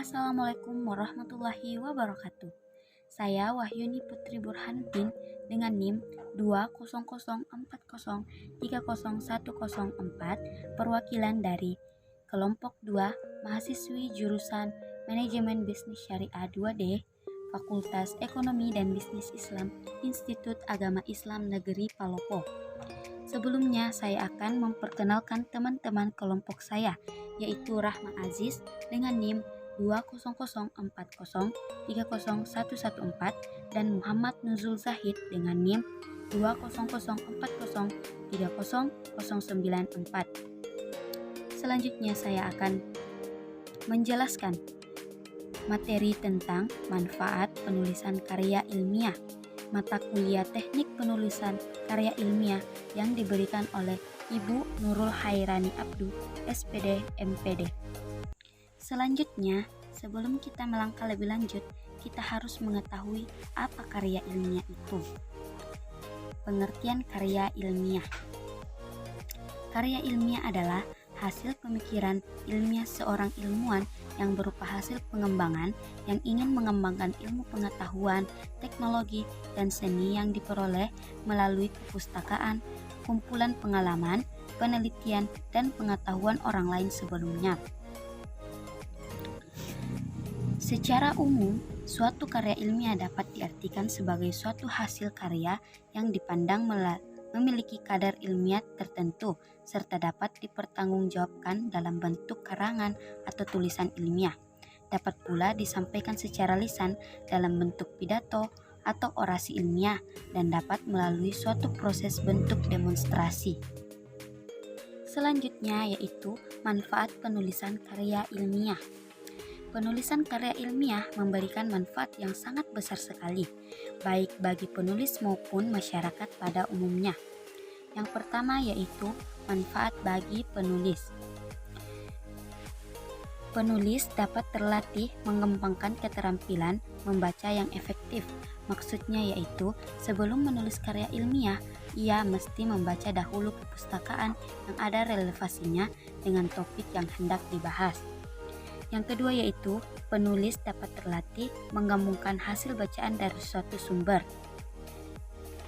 Assalamualaikum warahmatullahi wabarakatuh. Saya Wahyuni Putri Burhanuddin dengan NIM 20040303104 perwakilan dari kelompok 2 mahasiswi jurusan Manajemen Bisnis Syariah 2D Fakultas Ekonomi dan Bisnis Islam Institut Agama Islam Negeri Palopo. Sebelumnya saya akan memperkenalkan teman-teman kelompok saya, yaitu Rahma Aziz dengan NIM 20040301114 dan Muhammad Nuzul Zahid dengan NIM 20040300094. Selanjutnya saya akan menjelaskan materi tentang manfaat penulisan karya ilmiah, mata kuliah teknik penulisan karya ilmiah yang diberikan oleh Ibu Nurul Hairani Abdu, SPD, MPD. Selanjutnya, sebelum kita melangkah lebih lanjut, kita harus mengetahui apa karya ilmiah itu. Pengertian karya ilmiah. Karya ilmiah adalah hasil pemikiran ilmiah seorang ilmuwan yang berupa hasil pengembangan yang ingin mengembangkan ilmu pengetahuan, teknologi, dan seni yang diperoleh melalui kepustakaan, kumpulan pengalaman, penelitian, dan pengetahuan orang lain sebelumnya. Secara umum, suatu karya ilmiah dapat diartikan sebagai suatu hasil karya yang dipandang memiliki kadar ilmiah tertentu serta dapat dipertanggungjawabkan dalam bentuk karangan atau tulisan ilmiah. Dapat pula disampaikan secara lisan dalam bentuk pidato atau orasi ilmiah dan dapat melalui suatu proses bentuk demonstrasi. Selanjutnya yaitu manfaat penulisan karya ilmiah. Penulisan karya ilmiah memberikan manfaat yang sangat besar sekali, baik bagi penulis maupun masyarakat pada umumnya. Yang pertama yaitu manfaat bagi penulis. Penulis dapat terlatih mengembangkan keterampilan membaca yang efektif. Maksudnya yaitu sebelum menulis karya ilmiah, ia mesti membaca dahulu perpustakaan yang ada relevansinya dengan topik yang hendak dibahas. Yang kedua yaitu penulis dapat terlatih menggabungkan hasil bacaan dari suatu sumber.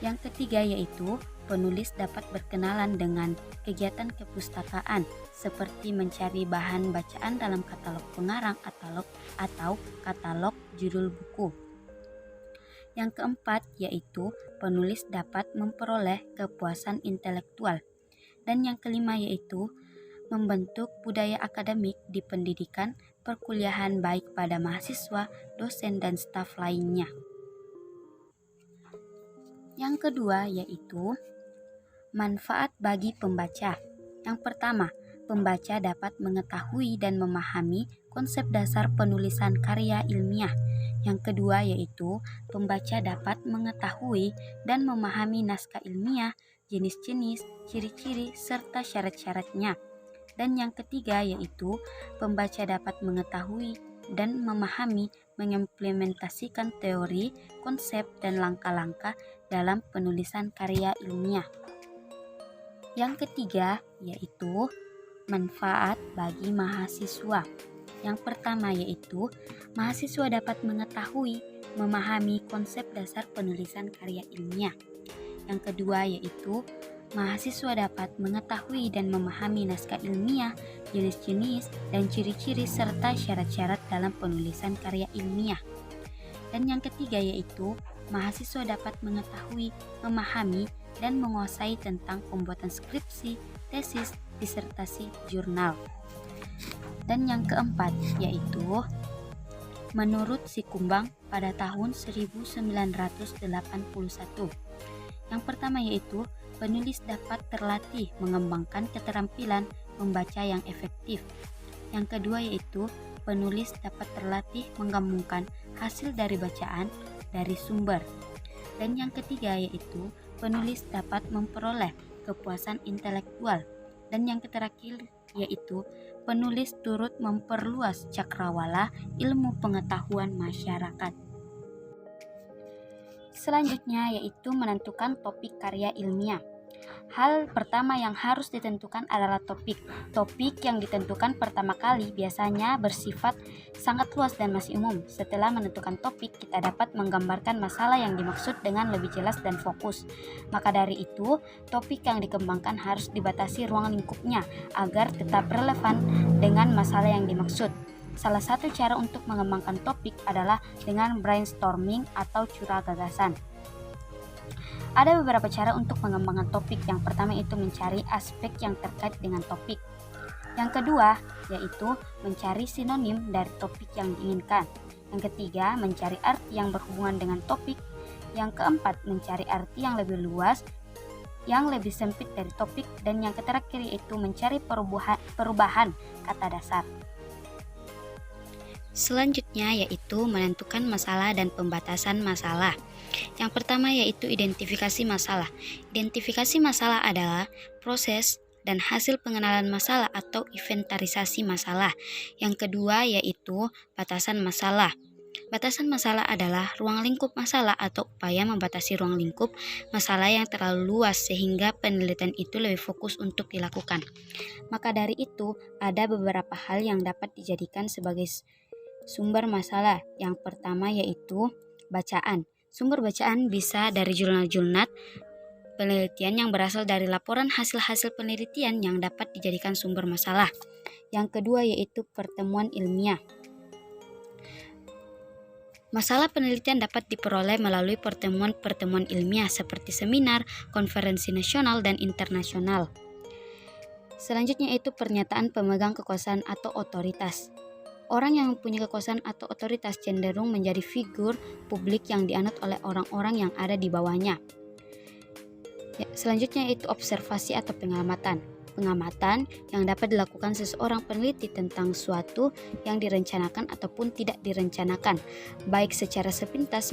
Yang ketiga yaitu penulis dapat berkenalan dengan kegiatan kepustakaan seperti mencari bahan bacaan dalam katalog pengarang atau katalog judul buku. Yang keempat yaitu penulis dapat memperoleh kepuasan intelektual. Dan yang kelima yaitu membentuk budaya akademik di pendidikan perkuliahan baik pada mahasiswa, dosen, dan staf lainnya. Yang kedua yaitu manfaat bagi pembaca. Yang pertama, pembaca dapat mengetahui dan memahami konsep dasar penulisan karya ilmiah. Yang kedua yaitu pembaca dapat mengetahui dan memahami naskah ilmiah, jenis-jenis, ciri-ciri, serta syarat-syaratnya. Dan yang ketiga yaitu pembaca dapat mengetahui dan memahami mengimplementasikan teori, konsep, dan langkah-langkah dalam penulisan karya ilmiah. Yang ketiga yaitu manfaat bagi mahasiswa. Yang pertama yaitu mahasiswa dapat mengetahui, memahami konsep dasar penulisan karya ilmiah. Yang kedua yaitu mahasiswa dapat mengetahui dan memahami naskah ilmiah, jenis-jenis, dan ciri-ciri serta syarat-syarat dalam penulisan karya ilmiah. Dan yang ketiga yaitu mahasiswa dapat mengetahui, memahami, dan menguasai tentang pembuatan skripsi, tesis, disertasi, jurnal. Dan yang keempat yaitu menurut Sikumbang pada tahun 1981. Yang pertama yaitu penulis dapat terlatih mengembangkan keterampilan membaca yang efektif. Yang kedua yaitu penulis dapat terlatih menggabungkan hasil dari bacaan dari sumber. Dan yang ketiga yaitu penulis dapat memperoleh kepuasan intelektual. Dan yang terakhir yaitu penulis turut memperluas cakrawala ilmu pengetahuan masyarakat. Selanjutnya yaitu menentukan topik karya ilmiah. Hal pertama yang harus ditentukan adalah topik. Topik yang ditentukan pertama kali biasanya bersifat sangat luas dan masih umum. Setelah menentukan topik, kita dapat menggambarkan masalah yang dimaksud dengan lebih jelas dan fokus. Maka dari itu, topik yang dikembangkan harus dibatasi ruang lingkupnya agar tetap relevan dengan masalah yang dimaksud. Salah satu cara untuk mengembangkan topik adalah dengan brainstorming atau curah gagasan. Ada beberapa cara untuk mengembangkan topik. Yang pertama itu mencari aspek yang terkait dengan topik. Yang kedua yaitu mencari sinonim dari topik yang diinginkan. Yang ketiga, mencari arti yang berhubungan dengan topik. Yang keempat, mencari arti yang lebih luas, yang lebih sempit dari topik. Dan yang terakhir yaitu mencari perubahan kata dasar. Selanjutnya yaitu menentukan masalah dan pembatasan masalah. Yang pertama yaitu identifikasi masalah. Identifikasi masalah adalah proses dan hasil pengenalan masalah atau inventarisasi masalah. Yang kedua yaitu batasan masalah. Batasan masalah adalah ruang lingkup masalah atau upaya membatasi ruang lingkup masalah yang terlalu luas sehingga penelitian itu lebih fokus untuk dilakukan. Maka dari itu, ada beberapa hal yang dapat dijadikan sebagai sumber masalah. Yang pertama yaitu bacaan. Sumber bacaan bisa dari jurnal-jurnal penelitian yang berasal dari laporan hasil-hasil penelitian yang dapat dijadikan sumber masalah. Yang kedua yaitu pertemuan ilmiah. Masalah penelitian dapat diperoleh melalui pertemuan-pertemuan ilmiah seperti seminar, konferensi nasional dan internasional. Selanjutnya itu pernyataan pemegang kekuasaan atau otoritas. Orang yang mempunyai kekuasaan atau otoritas cenderung menjadi figur publik yang dianut oleh orang-orang yang ada di bawahnya. Selanjutnya itu observasi atau pengamatan. Pengamatan yang dapat dilakukan seseorang peneliti tentang suatu yang direncanakan ataupun tidak direncanakan, baik secara sepintas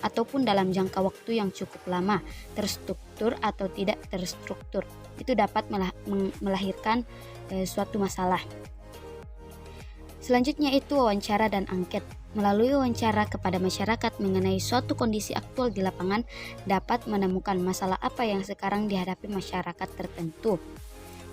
ataupun dalam jangka waktu yang cukup lama, terstruktur atau tidak terstruktur. Itu dapat melahirkan suatu masalah. Selanjutnya itu wawancara dan angket. Melalui wawancara kepada masyarakat mengenai suatu kondisi aktual di lapangan dapat menemukan masalah apa yang sekarang dihadapi masyarakat tertentu.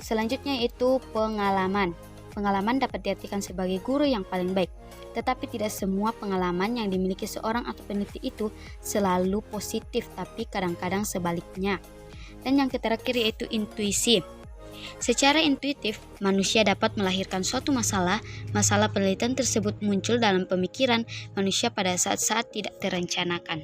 Selanjutnya itu pengalaman. Pengalaman dapat diartikan sebagai guru yang paling baik, tetapi tidak semua pengalaman yang dimiliki seorang atau peneliti itu selalu positif, tapi kadang-kadang sebaliknya. Dan yang terakhir yaitu intuisi. Secara intuitif, manusia dapat melahirkan suatu masalah. Masalah penelitian tersebut muncul dalam pemikiran manusia pada saat-saat tidak direncanakan.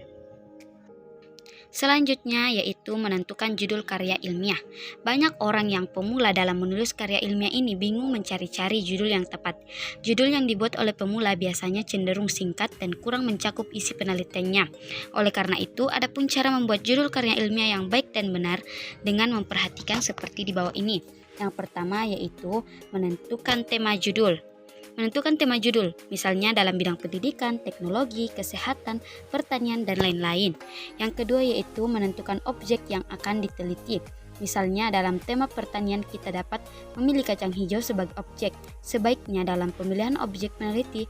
Selanjutnya yaitu menentukan judul karya ilmiah. Banyak orang yang pemula dalam menulis karya ilmiah ini bingung mencari-cari judul yang tepat. Judul yang dibuat oleh pemula biasanya cenderung singkat dan kurang mencakup isi penelitiannya. Oleh karena itu, ada pun cara membuat judul karya ilmiah yang baik dan benar dengan memperhatikan seperti di bawah ini. Yang pertama yaitu menentukan tema judul. Menentukan tema judul, misalnya dalam bidang pendidikan, teknologi, kesehatan, pertanian, dan lain-lain. Yang kedua yaitu menentukan objek yang akan diteliti. Misalnya dalam tema pertanian kita dapat memilih kacang hijau sebagai objek. Sebaiknya dalam pemilihan objek peneliti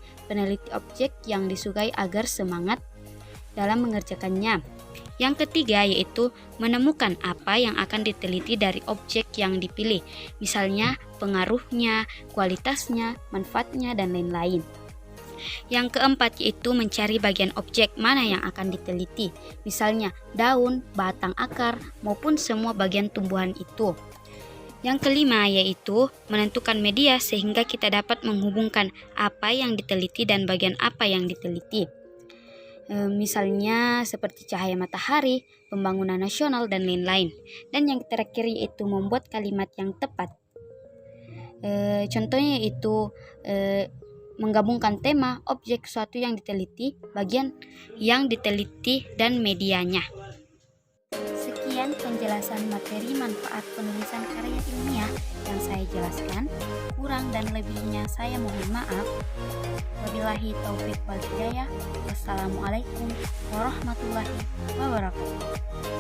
objek yang disukai agar semangat dalam mengerjakannya. Yang ketiga yaitu menemukan apa yang akan diteliti dari objek yang dipilih, misalnya pengaruhnya, kualitasnya, manfaatnya, dan lain-lain. Yang keempat yaitu mencari bagian objek mana yang akan diteliti, misalnya daun, batang akar, maupun semua bagian tumbuhan itu. Yang kelima yaitu menentukan media sehingga kita dapat menghubungkan apa yang diteliti dan bagian apa yang diteliti. Misalnya seperti cahaya matahari, pembangunan nasional, dan lain-lain. Dan yang terakhir yaitu membuat kalimat yang tepat. Contohnya yaitu menggabungkan tema, objek suatu yang diteliti, bagian yang diteliti, dan medianya. Sekian penjelasan materi manfaat penulisan karya ilmiah yang saya jelaskan. Kurang dan lebihnya saya mohon maaf. Wabillahi taufiq wal hidayah. Wassalamualaikum warahmatullahi wabarakatuh.